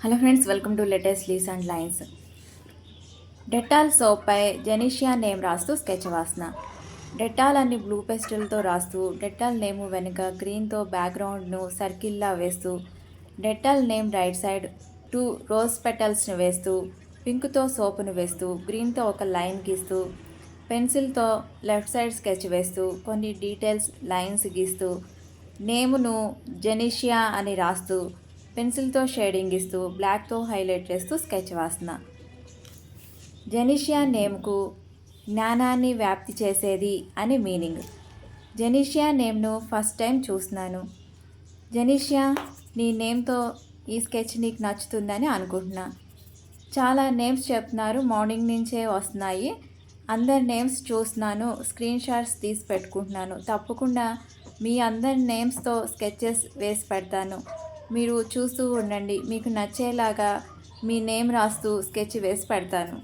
Hello friends, welcome to latest leaves and lines. Dettol సోప్పై జెనీషియా name రాస్తూ sketch వాసన. డెటాల్ అని బ్లూ పెస్టిల్తో రాస్తూ, డెటాల్ నేమ్ వెనుక గ్రీన్తో బ్యాక్గ్రౌండ్ను సర్కిల్లా వేస్తూ, Dettol name right side 2 rose పెటల్స్ని వేస్తూ, పింక్తో సోపును వేస్తూ, గ్రీన్తో ఒక లైన్ గీస్తూ, పెన్సిల్తో లెఫ్ట్ సైడ్ స్కెచ్ వేస్తూ, కొన్ని డీటెయిల్స్ లైన్స్ గీస్తూ, నేమును జెనీషియా అని రాస్తూ, పెన్సిల్తో షేడింగ్ ఇస్తూ, బ్లాక్తో హైలైట్ చేస్తూ స్కెచ్ వాసన. జెనీషియా నేమ్కు జ్ఞానాన్ని వ్యాప్తి చేసేది అని మీనింగ్. జెనీషియా నేమ్ను ఫస్ట్ టైం చూస్తున్నాను. జెనీషియా, నీ నేమ్తో ఈ స్కెచ్ నీకు నచ్చుతుందని అనుకుంటున్నా. చాలా నేమ్స్ చెప్తున్నారు, మార్నింగ్ నుంచే వస్తున్నాయి. అందరి నేమ్స్ చూస్తున్నాను, స్క్రీన్ షాట్స్ తీసి పెట్టుకుంటున్నాను. తప్పకుండా మీ అందరి నేమ్స్తో స్కెచెస్ వేసి పెడతాను. మీరు చూస్తూ ఉండండి. మీకు నచ్చేలాగా మీ నేమ్ రాస్తూ స్కెచ్ వేసి పెడతాను.